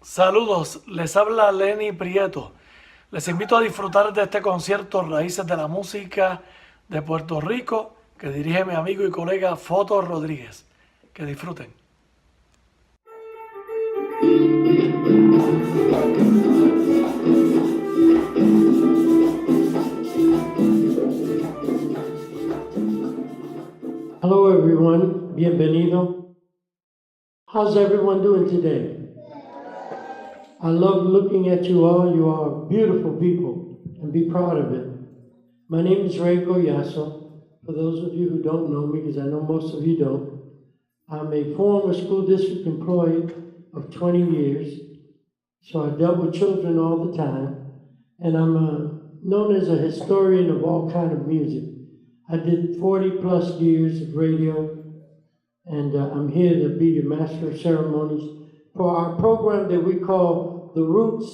Saludos, les habla Lenny Prieto. Les invito a disfrutar de este concierto Raíces de la Música de Puerto Rico que dirige mi amigo y colega Foto Rodríguez. Que disfruten. Hello everyone, bienvenido. How's everyone doing today? I love looking at you all. You are beautiful people, and be proud of it. My name is Ray Goyaso. For those of you who don't know me, because I know most of you don't, I'm a former school district employee of 20 years, so I dealt with children all the time, and I'm known as a historian of all kind of music. I did 40 plus years of radio, and I'm here to be the master of ceremonies for our program that we call The Roots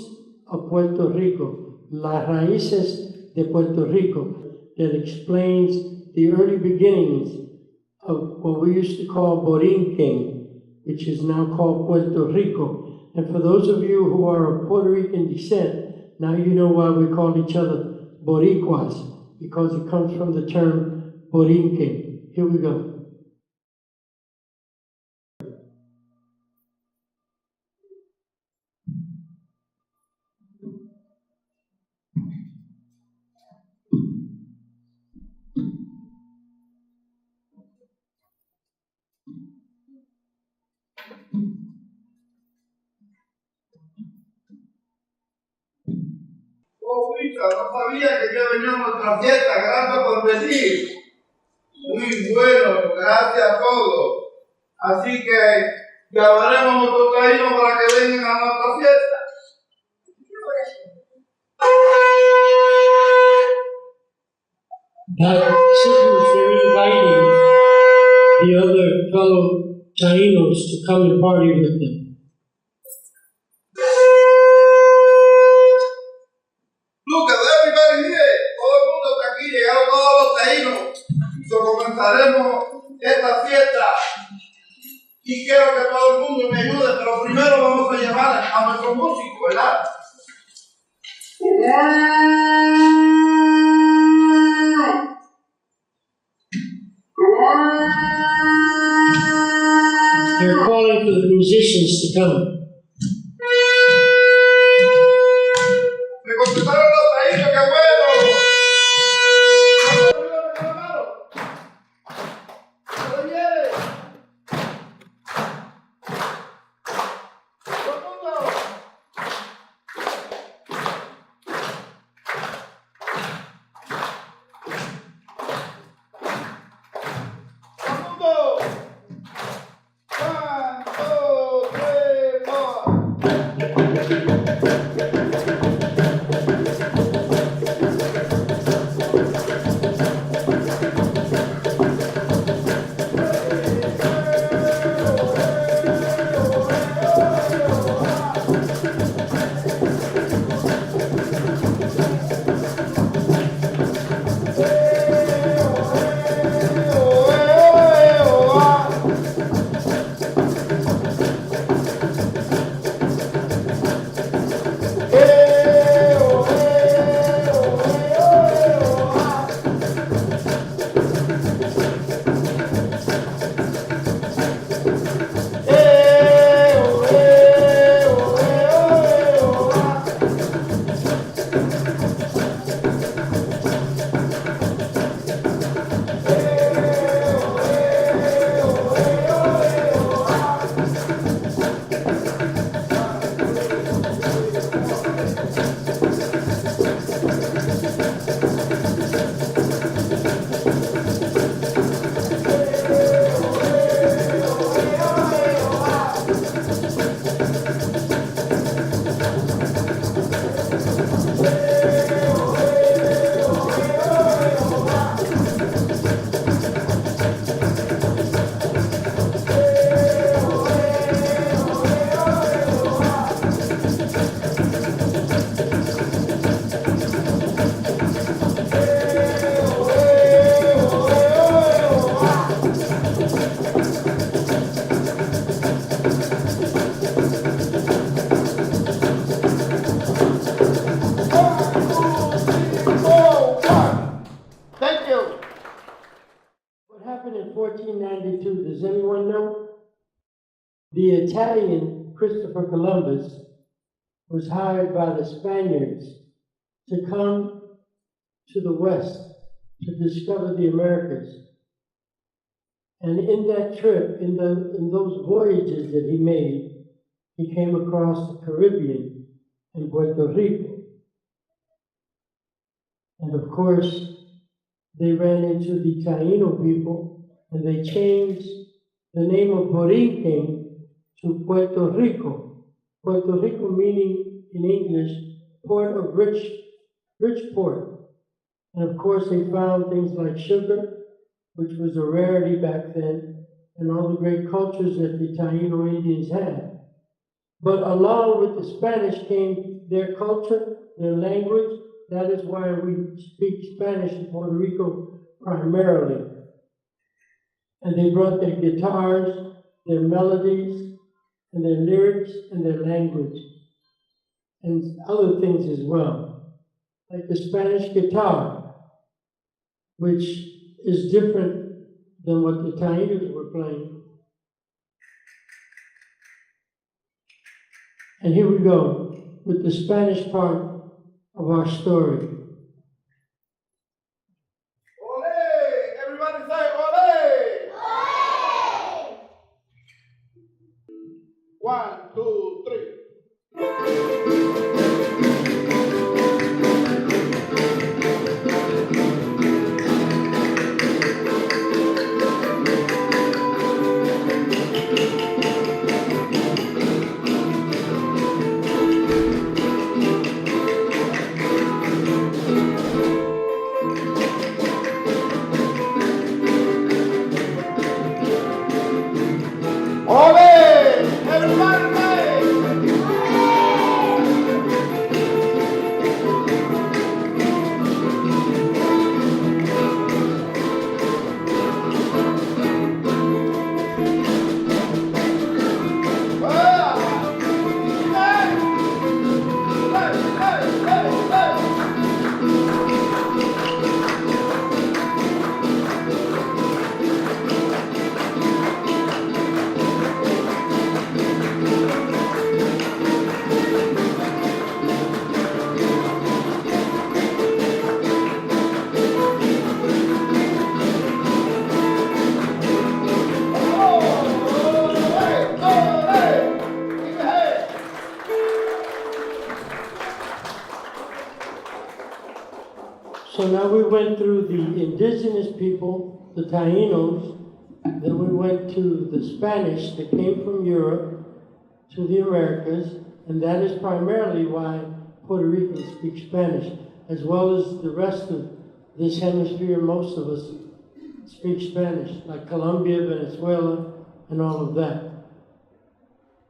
of Puerto Rico, Las Raices de Puerto Rico, that explains the early beginnings of what we used to call Borinquen, which is now called Puerto Rico. And for those of you who are of Puerto Rican descent, now you know why we call each other Boricuas, because it comes from the term Borinquen. Here we go. Oh, Richard, no sabía que ya venía nuestra fiesta. Gracias por venir. Muy bueno, gracias a todos. Así que llamaremos a nuestros taínos para que vengan a nuestra fiesta. That signals they're inviting the other fellow Tainos to come and party with them. Look, everybody here. Todo el mundo está aquí. Llegaron todos los taínos. So, comenzaremos esta fiesta. Y quiero que todo el mundo me ayude, pero primero vamos a llevar a nuestro músico, ¿verdad? They're calling for the musicians to come. Me contestaron los taínos, qué bueno. One, two, three, four. The Italian Christopher Columbus was hired by the Spaniards to come to the West to discover the Americas. And in that trip, in those voyages that he made, he came across the Caribbean and Puerto Rico. And of course, they ran into the Taino people, and they changed the name of Borinquen to Puerto Rico. Puerto Rico meaning, in English, port of rich port. And of course, they found things like sugar, which was a rarity back then, and all the great cultures that the Taino Indians had. But along with the Spanish came their culture, their language. That is why we speak Spanish in Puerto Rico primarily. And they brought their guitars, their melodies, and their lyrics, and their language, and other things as well. Like the Spanish guitar, which is different than what the Tainos were playing. And here we go with the Spanish part of our story. Ole! Everybody say ole! Ole! 1, 2, 3. Ole! Everybody say! So now we went through the indigenous people, the Tainos, then we went to the Spanish that came from Europe to the Americas, and that is primarily why Puerto Ricans speak Spanish, as well as the rest of this hemisphere. Most of us speak Spanish, like Colombia, Venezuela, and all of that.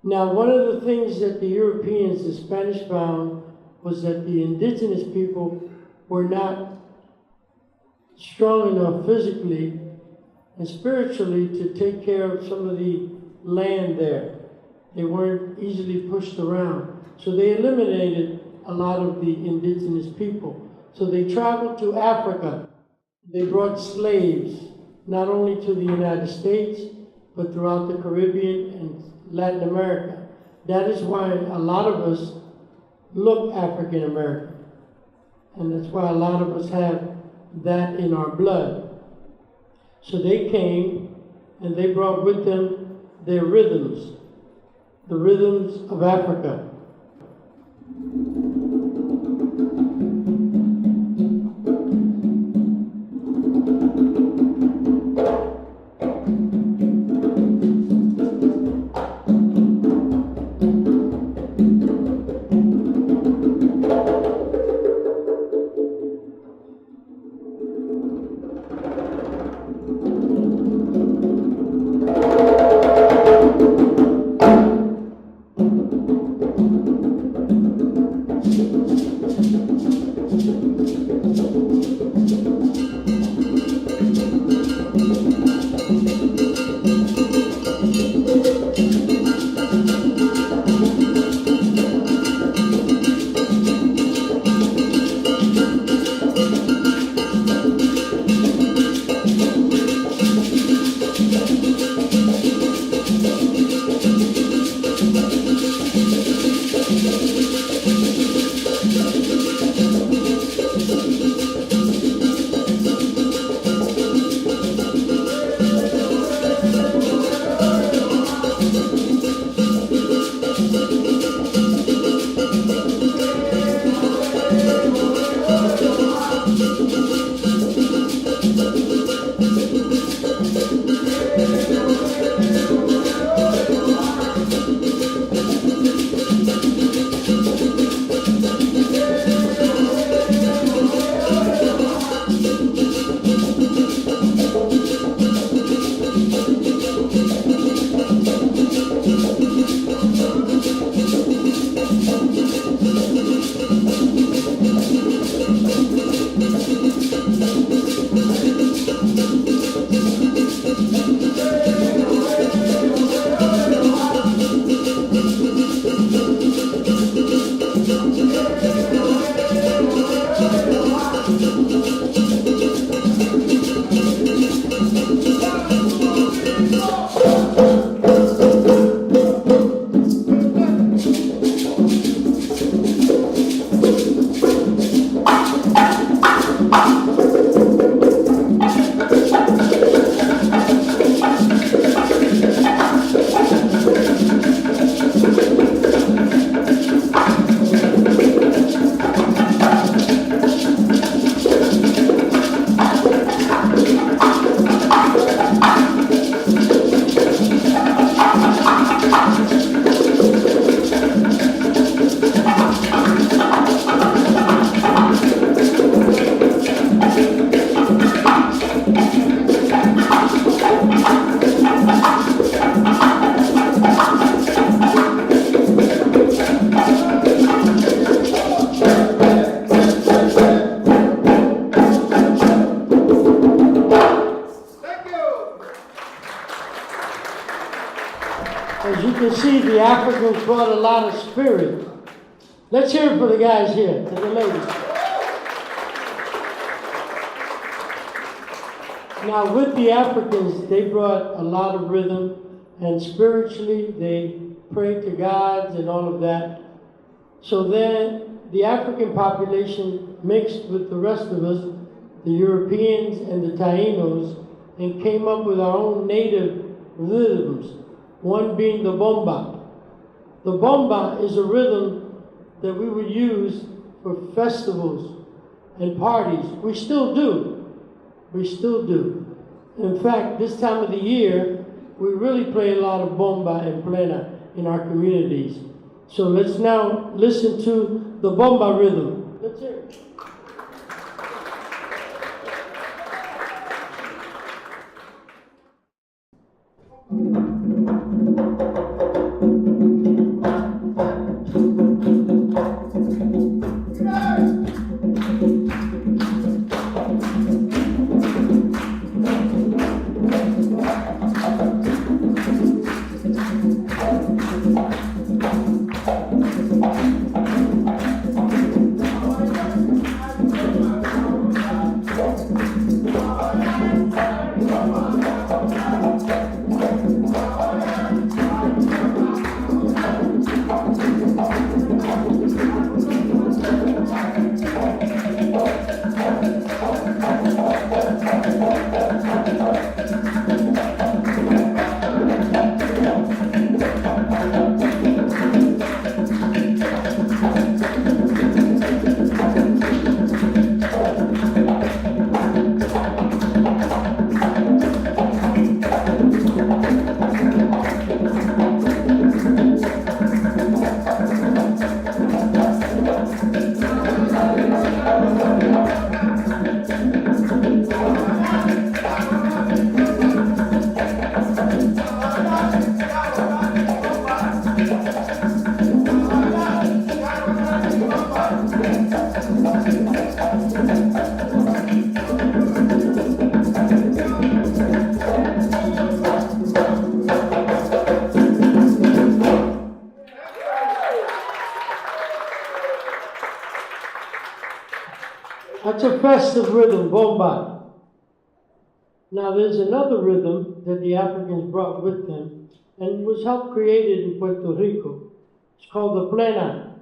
Now, one of the things that the Europeans, the Spanish, found was that the indigenous people were not strong enough physically and spiritually to take care of some of the land there. They weren't easily pushed around. So they eliminated a lot of the indigenous people. So they traveled to Africa. They brought slaves, not only to the United States, but throughout the Caribbean and Latin America. That is why a lot of us look African American. And that's why a lot of us have that in our blood. So they came and they brought with them their rhythms, the rhythms of Africa. As you can see, the Africans brought a lot of spirit. Let's hear it for the guys here and the ladies. Now, with the Africans, they brought a lot of rhythm, and spiritually, they prayed to God and all of that. So then, the African population mixed with the rest of us, the Europeans and the Tainos, and came up with our own native rhythms, one being the bomba. The bomba is a rhythm that we would use for festivals and parties. We still do. We still do. In fact, this time of the year, we really play a lot of bomba and plena in our communities. So let's now listen to the bomba rhythm. Let's hear it. That's a festive rhythm, bomba. Now there's another rhythm that the Africans brought with them and was helped created in Puerto Rico. It's called the plena.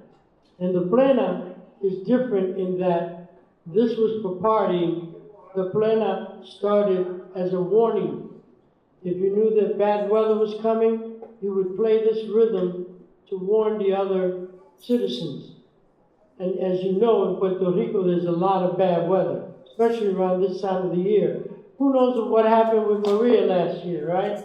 And the plena is different in that this was for partying. The plena started as a warning. If you knew that bad weather was coming, you would play this rhythm to warn the other citizens. And as you know, in Puerto Rico, there's a lot of bad weather, especially around this time of the year. Who knows what happened with Maria last year, right?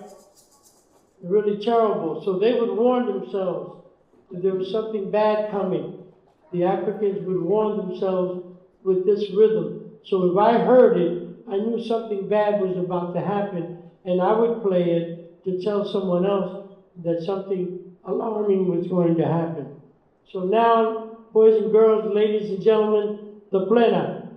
Really terrible. So they would warn themselves that there was something bad coming. The Africans would warn themselves with this rhythm. So if I heard it, I knew something bad was about to happen, and I would play it to tell someone else that something alarming was going to happen. So now, boys and girls, ladies and gentlemen, the plena.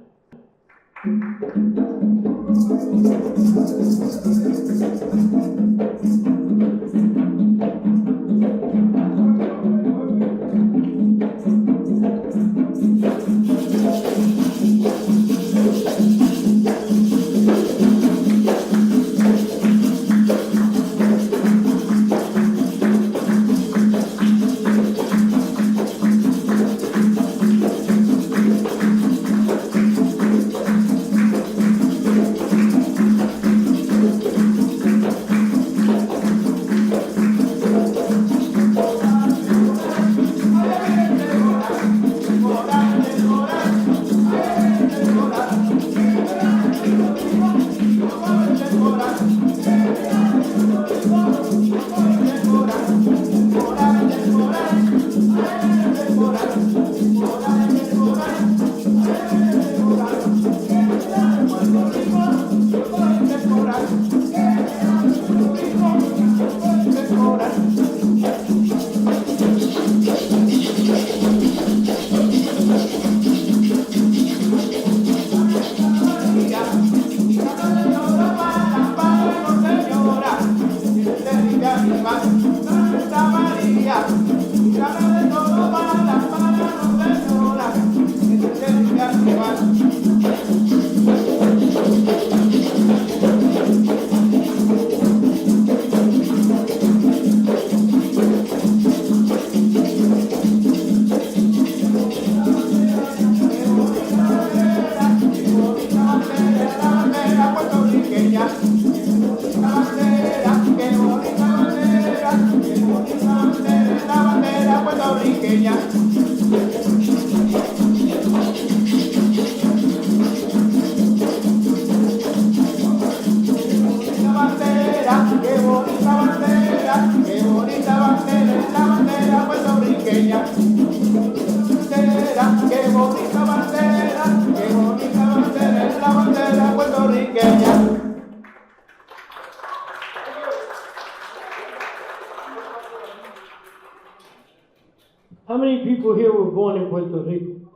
puertorriqueña. Qué bonita bandera, qué bonita bandera, es la bandera puertorriqueña. Qué bonita bandera, es la bandera puertorriqueña. How many people here were born in Puerto Rico?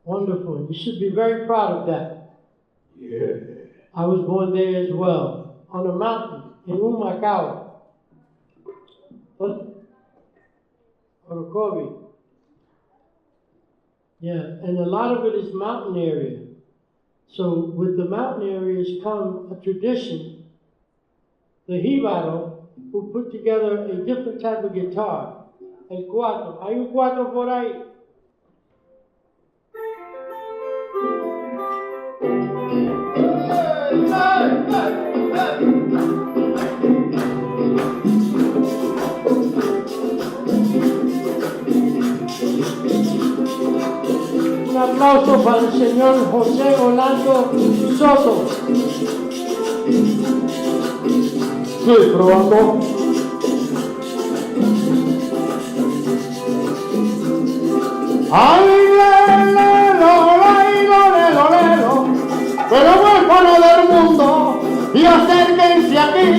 Wonderful. You should be very proud of that. Yeah. I was born there as well, on a mountain in Humacao. Orocovi. Yeah, and a lot of it is mountain area. So with the mountain areas come a tradition, the jíbaro, who put together a different type of guitar. El cuatro. Hay un cuatro por ahí. Un aplauso para el señor José Orlando Soto. Sí, probando. Ay, lelo, pero vuelvan del mundo y acérquense aquí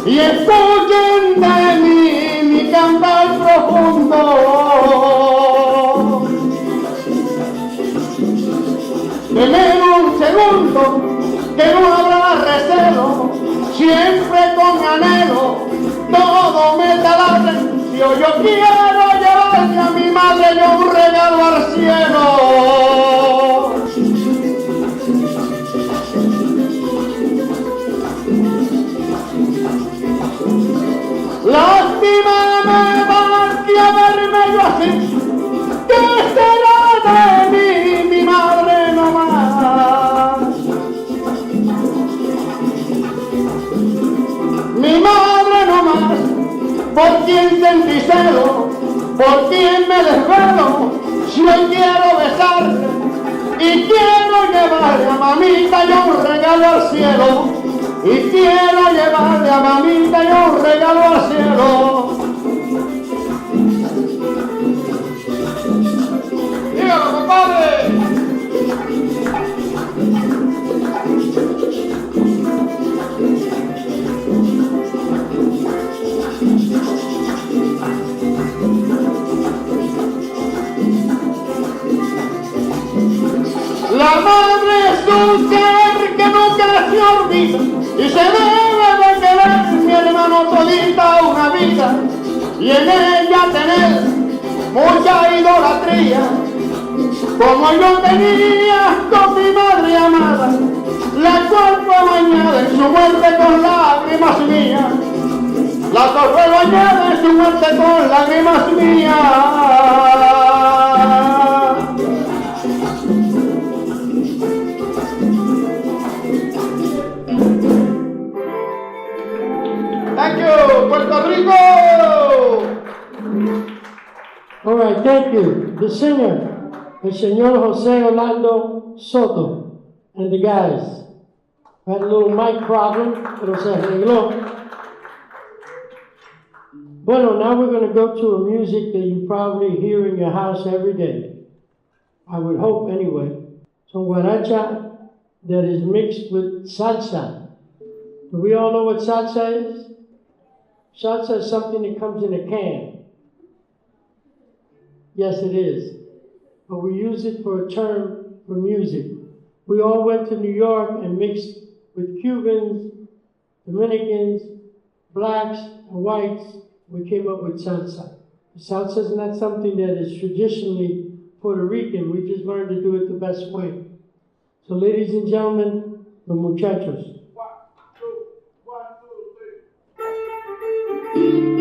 y escuchen de mí mi cantar profundo. Denme un segundo, que no habrá recelo, siempre con anhelo, todo me taladre. Si yo quiero llevarme a mi madre, yo un regalo al cielo. Lástima me da que a verme yo así, ¿qué será de mí, mi madre no más? Mi madre no más, por quien sentí celo, por quien me desvelo, si hoy quiero besarle y quiero llevarle a mamita yo un regalo al cielo. Y quiero llevarle a mamita yo un regalo al cielo. ¡Dígalo, compadre! La madre es un ser que nunca se olvida y se debe de querer, mi hermano, todita una vida y en ella tener mucha idolatría, como yo tenía con mi madre amada, la cual fue bañada en su muerte con lágrimas mías, la cual fue bañada en su muerte con lágrimas mías. Thank you, Puerto Rico! All right, thank you. The singer, el señor José Orlando Soto, and the guys. Had a little mic problem, pero se arregló. Bueno, now we're going to go to a music that you probably hear in your house every day. I would hope anyway. Some guaracha that is mixed with salsa. Do we all know what salsa is? Salsa is something that comes in a can. Yes, it is. But we use it for a term for music. We all went to New York and mixed with Cubans, Dominicans, blacks, and whites. We came up with salsa. Salsa is not something that is traditionally Puerto Rican. We just learned to do it the best way. So ladies and gentlemen, the muchachos. 1, 2, 1, 2, 3.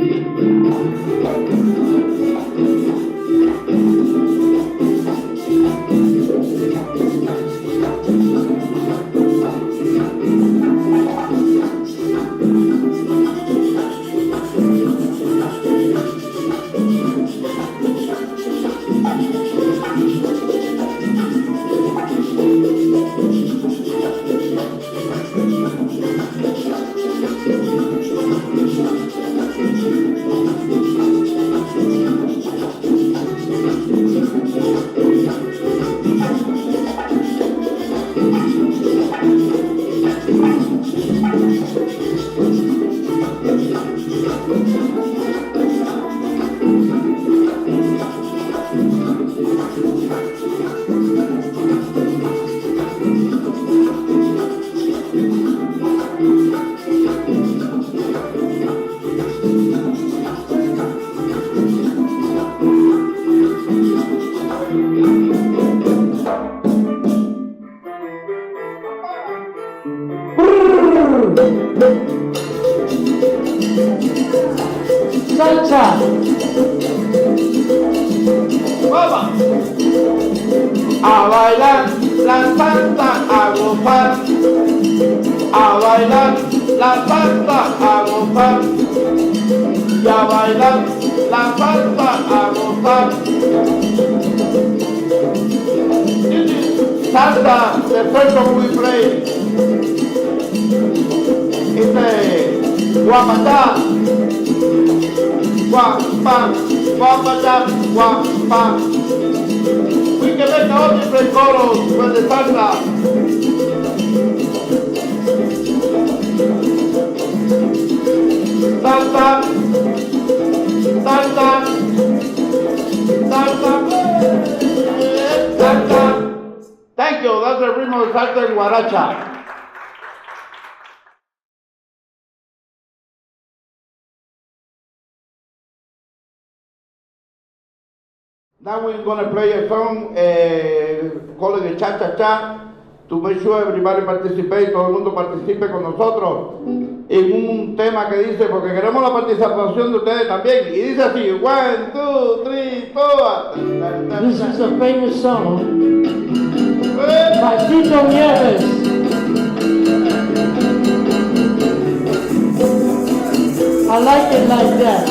Salsa. Vamos. A bailar la salsa, a gozar. A bailar la salsa, a gozar. Y a bailar la salsa, a gozar. Salsa, the first song we play. It's guapachá. Guapa, guapachá, guapa. We can make all different choros with the salsa. Salsa, salsa, salsa, salsa. Thank you, that's the rhythm of salsa and guaracha. Now we're going to play a song called the Cha Cha Cha to make sure everybody participate, todo el mundo participe con nosotros en un tema que dice, porque queremos la participación de ustedes también, y dice así, 1, 2, 3, 4. This is a famous song by Tito Nieves. I like it like that.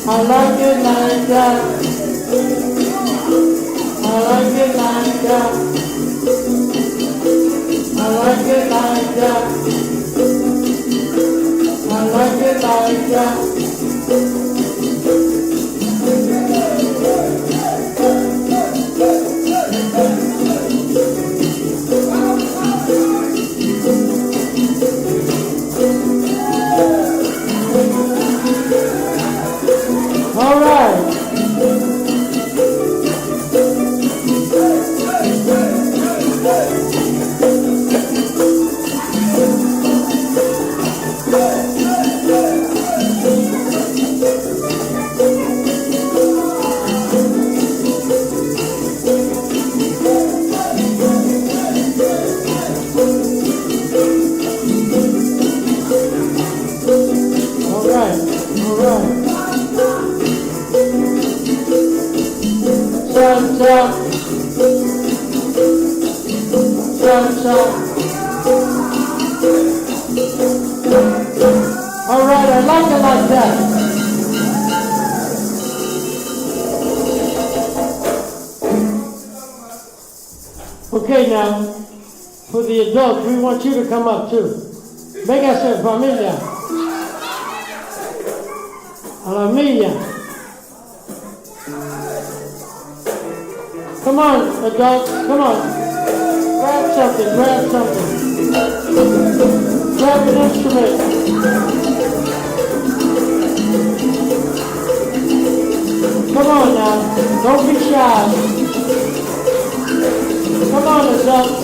I like it like that. I like it like that. I like it like that. I like it like that. All right. All right, I like it like that. Okay, now, for the adults, we want you to come up too. Véngase, familia. A la milla. Come on, adults, come on. Grab something, grab something. Grab an instrument. Come on now, don't be shy. Come on, adults.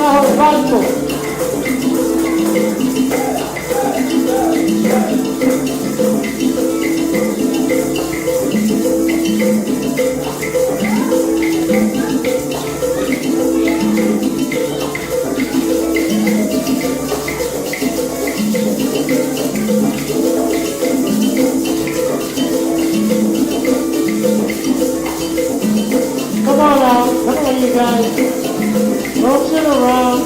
bajo el barco. Come on out, come on you guys. Don't sit around.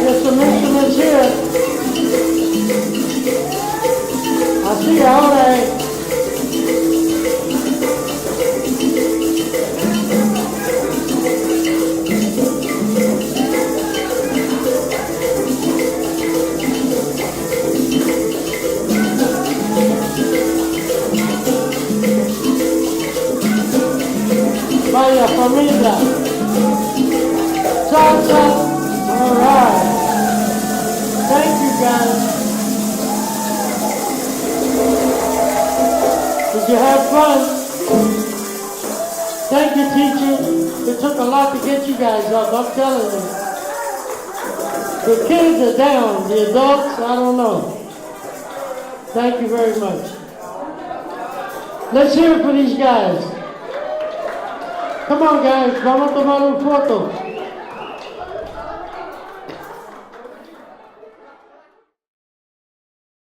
There's some instruments here. I see all right. Vaya familia. Salsa. All right. Thank you guys. Did you have fun? Thank you, teacher. It took a lot to get you guys up, I'm telling you. The kids are down, the adults, I don't know. Thank you very much. Let's hear it for these guys. Come on guys, vamos a tomar un foto.